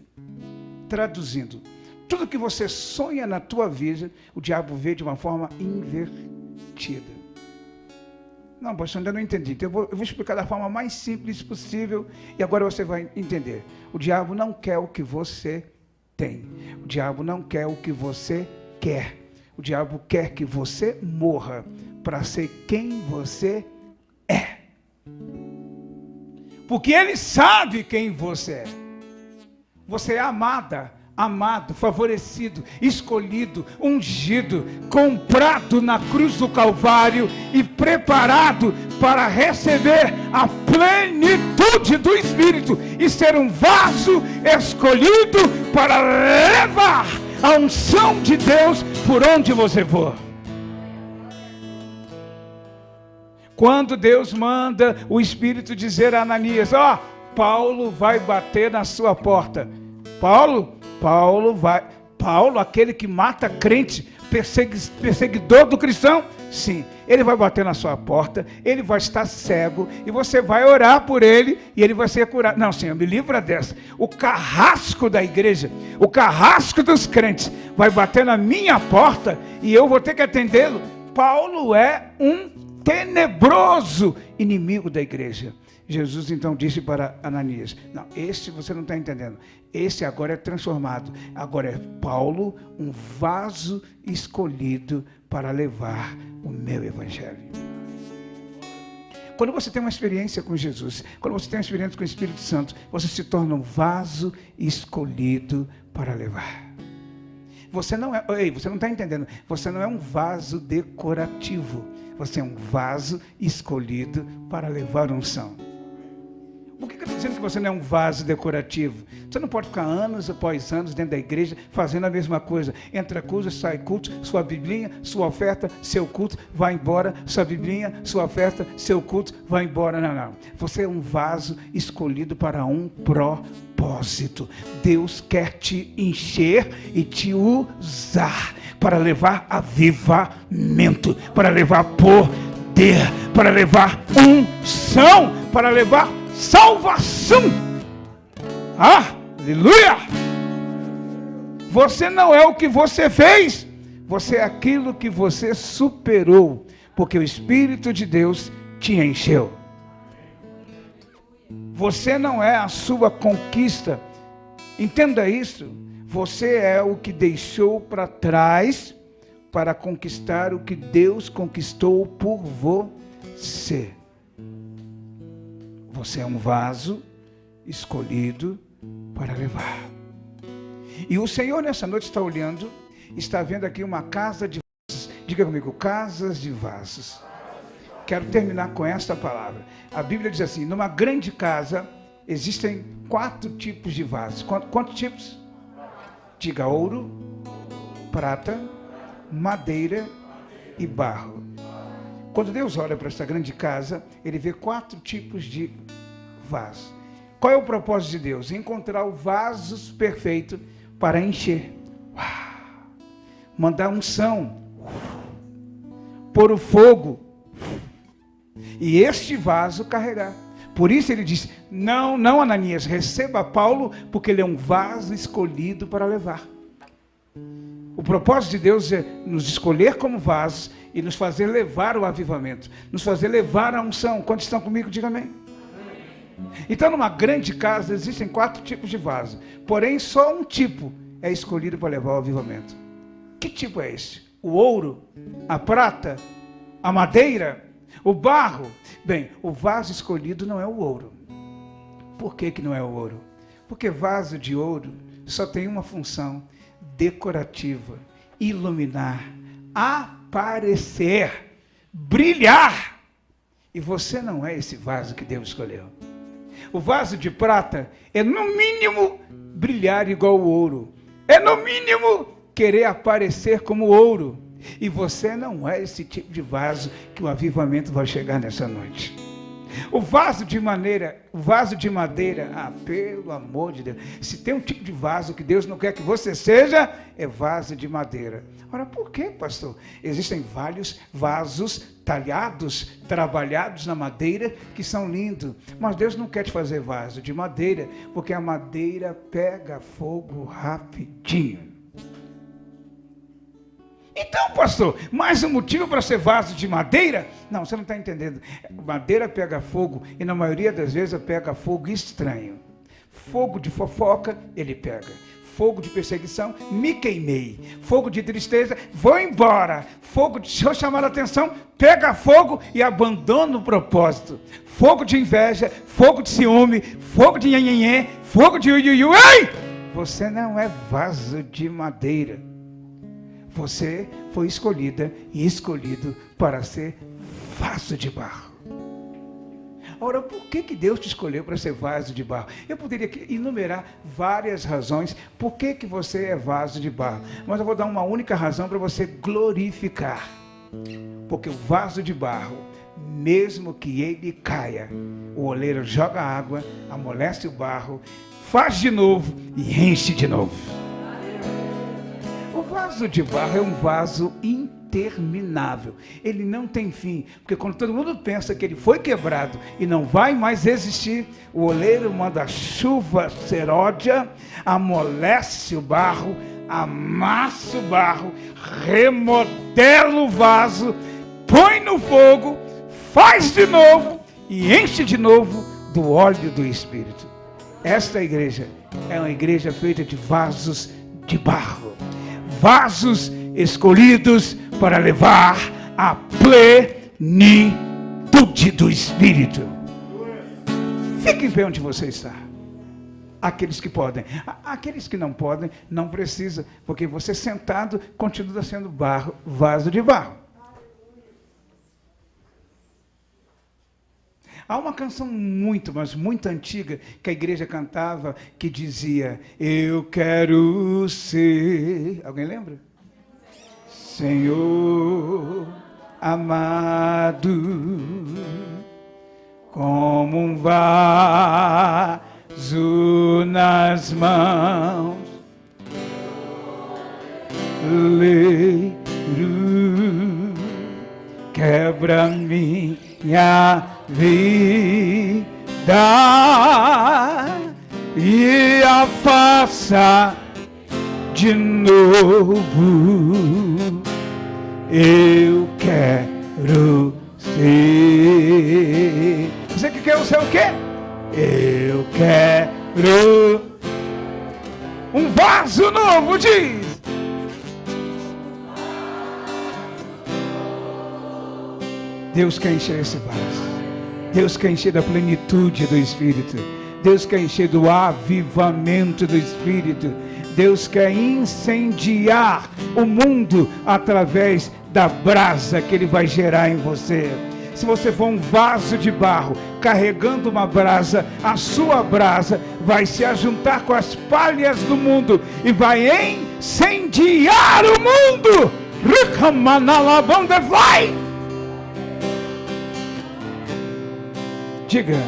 Traduzindo, tudo que você sonha na tua vida, o diabo vê de uma forma invertida. Não, pastor, ainda não entendi. Então eu vou explicar da forma mais simples possível e agora você vai entender. O diabo não quer o que você tem. O diabo não quer o que você quer. O diabo quer que você morra para ser quem você é. Porque ele sabe quem você é. Você é amada, amado, favorecido, escolhido, ungido, comprado na cruz do Calvário e preparado para receber a plenitude do Espírito e ser um vaso escolhido para levar a unção de Deus por onde você for. Quando Deus manda o Espírito dizer a Ananias, Paulo vai bater na sua porta. Paulo, aquele que mata crente, perseguidor do cristão, sim, ele vai bater na sua porta, ele vai estar cego, e você vai orar por ele, e ele vai ser curado. Não, Senhor, me livra dessa. O carrasco da igreja, o carrasco dos crentes, vai bater na minha porta, e eu vou ter que atendê-lo. Paulo é um tenebroso inimigo da igreja. Jesus então disse para Ananias, não, esse você não está entendendo, esse agora é transformado, agora é Paulo, um vaso escolhido para levar o meu evangelho. Quando você tem uma experiência com Jesus, quando você tem uma experiência com o Espírito Santo, você se torna um vaso escolhido para levar. Você não está entendendo, você não é um vaso decorativo, você é um vaso escolhido para levar unção. Por que eu estou dizendo que você não é um vaso decorativo? Você não pode ficar anos após anos dentro da igreja fazendo a mesma coisa. Entra culto, sai culto, sua biblinha, sua oferta, seu culto, vai embora, sua biblinha, sua oferta, seu culto, vai embora. Não. Você é um vaso escolhido para um propósito. Deus quer te encher e te usar para levar avivamento, para levar poder, para levar unção, para levar salvação. Aleluia! Você não é o que você fez, você é aquilo que você superou, porque o Espírito de Deus te encheu. Você não é a sua conquista, entenda isso. Você é o que deixou para trás para conquistar o que Deus conquistou por você. Você é um vaso escolhido para levar. E o Senhor nessa noite está olhando, está vendo aqui uma casa de vasos. Diga comigo, casas de vasos. Quero terminar com esta palavra. A Bíblia diz assim, numa grande casa existem 4 tipos de vasos. Quantos tipos? Diga ouro, prata, madeira e barro. Quando Deus olha para esta grande casa, Ele vê 4 tipos de vasos. Qual é o propósito de Deus? Encontrar o vaso perfeito para encher. Mandar unção. Pôr o fogo. E este vaso carregar. Por isso ele diz, não Ananias, receba Paulo, porque ele é um vaso escolhido para levar. O propósito de Deus é nos escolher como vasos e nos fazer levar o avivamento, nos fazer levar a unção. Quantos estão comigo? Diga amém. Então numa grande casa existem 4 tipos de vasos, porém só um tipo é escolhido para levar o avivamento. Que tipo é esse? O ouro, a prata, a madeira, o barro. Bem, o vaso escolhido não é o ouro. Por que que não é o ouro? Porque vaso de ouro só tem uma função: decorativa, iluminar, aparecer, brilhar. E você não é esse vaso que Deus escolheu. O vaso de prata é, no mínimo, brilhar igual o ouro. É, no mínimo, querer aparecer como ouro. E você não é esse tipo de vaso que o avivamento vai chegar nessa noite. O vaso de madeira, pelo amor de Deus, se tem um tipo de vaso que Deus não quer que você seja, é vaso de madeira. Ora, por quê, pastor? Existem vários vasos talhados, trabalhados na madeira, que são lindos, mas Deus não quer te fazer vaso de madeira, porque a madeira pega fogo rapidinho. Então, pastor, mais um motivo para ser vaso de madeira? Não, você não está entendendo. Madeira pega fogo e na maioria das vezes pega fogo estranho. Fogo de fofoca, ele pega. Fogo de perseguição, me queimei. Fogo de tristeza, vou embora. Fogo de, se eu chamar a atenção, pega fogo e abandona o propósito. Fogo de inveja, fogo de ciúme, fogo de nhenhenhê, fogo de uiuiu. Ei! Você não é vaso de madeira. Você foi escolhida e escolhido para ser vaso de barro. Ora, por que Deus te escolheu para ser vaso de barro? Eu poderia enumerar várias razões por que você é vaso de barro. Mas eu vou dar uma única razão para você glorificar. Porque o vaso de barro, mesmo que ele caia, o oleiro joga água, amolece o barro, faz de novo e enche de novo. O vaso de barro é um vaso interminável. Ele não tem fim. Porque quando todo mundo pensa que ele foi quebrado e não vai mais existir, o oleiro manda chuva seródia, amolece o barro, amassa o barro, remodela o vaso, põe no fogo, faz de novo e enche de novo do óleo do Espírito. Esta igreja é uma igreja feita de vasos de barro. Vasos escolhidos para levar a plenitude do Espírito. Fique em pé onde você está. Aqueles que podem. Aqueles que não podem, não precisa, porque você sentado continua sendo barro, vaso de barro. Há uma canção muito, mas muito antiga que a igreja cantava que dizia: eu quero ser... Alguém lembra? Senhor amado, como um vaso nas mãos, leiro, quebra minha vida e a faça de novo. Eu quero ser. Você que quer ser o quê? Eu quero um vaso novo, diz. Deus quer encher esse vaso. Deus quer encher da plenitude do Espírito. Deus quer encher do avivamento do Espírito. Deus quer incendiar o mundo através da brasa que Ele vai gerar em você. Se você for um vaso de barro carregando uma brasa, a sua brasa vai se ajuntar com as palhas do mundo e vai incendiar o mundo. Diga.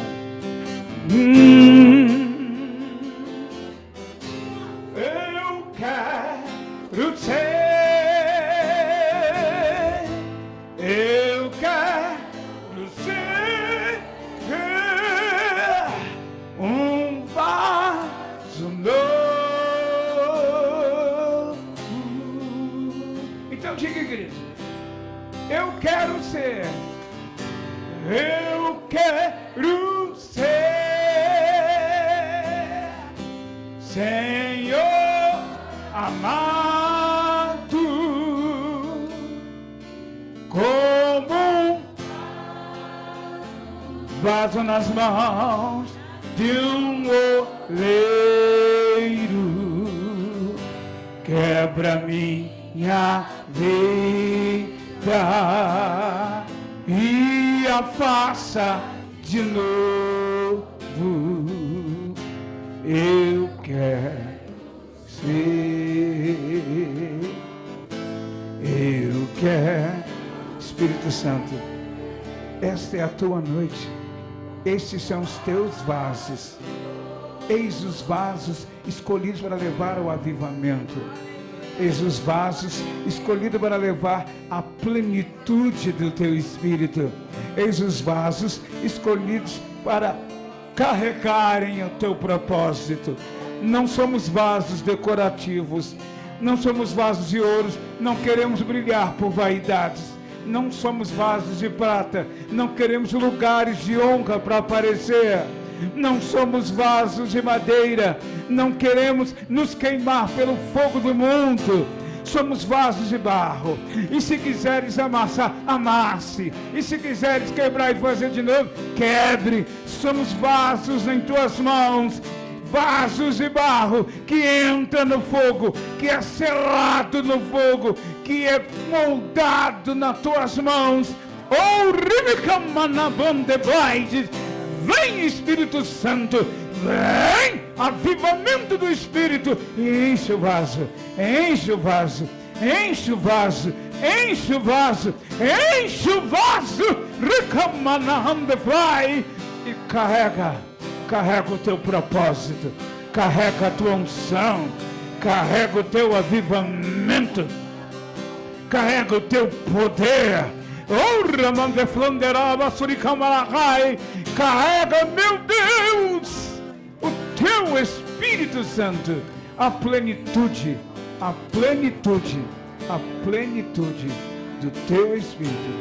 Eu quero ser. Eu quero ser um vaso novo. Então diga, igreja. Eu quero ser. Eu quero ser, Senhor amado, como vaso nas mãos de um oleiro. Quebra minha vida e a faça de novo. Eu quero ser. Eu quero. Espírito Santo, esta é a tua noite. Estes são os teus vasos. Eis os vasos escolhidos para levar ao avivamento. Eis os vasos escolhidos para levar a plenitude do teu Espírito. Eis os vasos escolhidos para carregarem o teu propósito. Não somos vasos decorativos, não somos vasos de ouro, não queremos brilhar por vaidades. Não somos vasos de prata, não queremos lugares de honra para aparecer. Não somos vasos de madeira, não queremos nos queimar pelo fogo do mundo. Somos vasos de barro. E se quiseres amassar, amasse. E se quiseres quebrar e fazer de novo, quebre. Somos vasos em tuas mãos. Vasos de barro que entra no fogo, que é selado no fogo, que é moldado nas tuas mãos. Oh, vem Espírito Santo, vem avivamento do Espírito e enche o vaso, enche o vaso, enche o vaso, enche o vaso, enche o vaso, e carrega o teu propósito, carrega a tua unção, carrega o teu avivamento, carrega o teu poder. Carrega, meu Deus, o teu Espírito Santo, a plenitude do teu Espírito,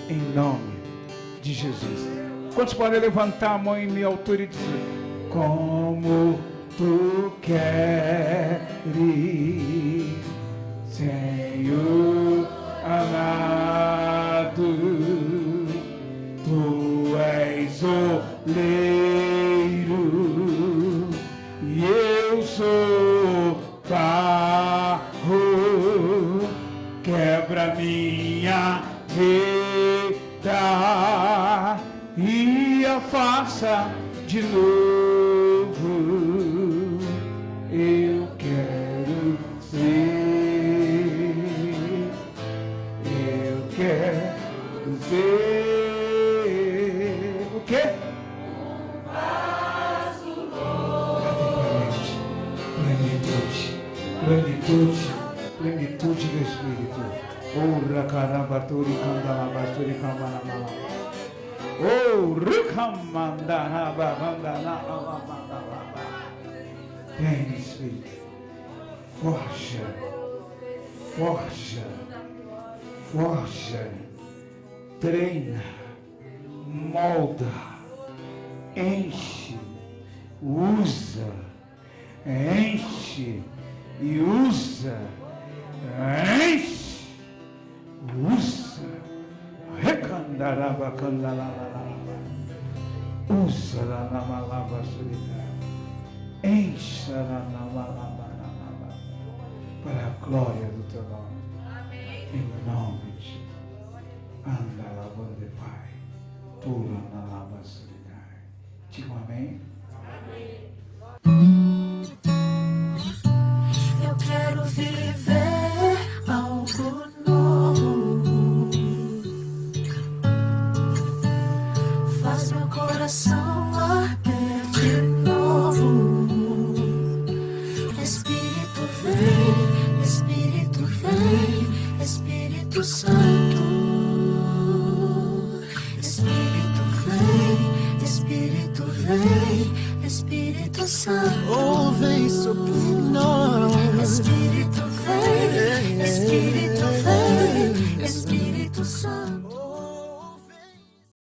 em nome de Jesus. Quantos podem levantar a mão em minha altura e dizer: como tu queres, Senhor amado, tu és oleiro e eu sou barro, quebra minha vida e a faça de novo. Eu quero ser, eu quero ser o quê? Plenitude do Espírito. Ora caramba, turi candalaba, turi cambanamala. Oh, vem, Espírito, forja, treina, molda, enche, usa, enche e usa, enche, usa. Recandaraba candalalala, usa la namalava solidar, encha la namalava para a glória do teu nome. Amém. Em nome de Andalabande Pai, tua namalava solidar. Digo amém. Eu quero viver algo novo. Faz meu coração arder de novo. Espírito vem, Espírito vem, Espírito Santo. Espírito vem, Espírito vem, Espírito Santo. Oh, vem soprar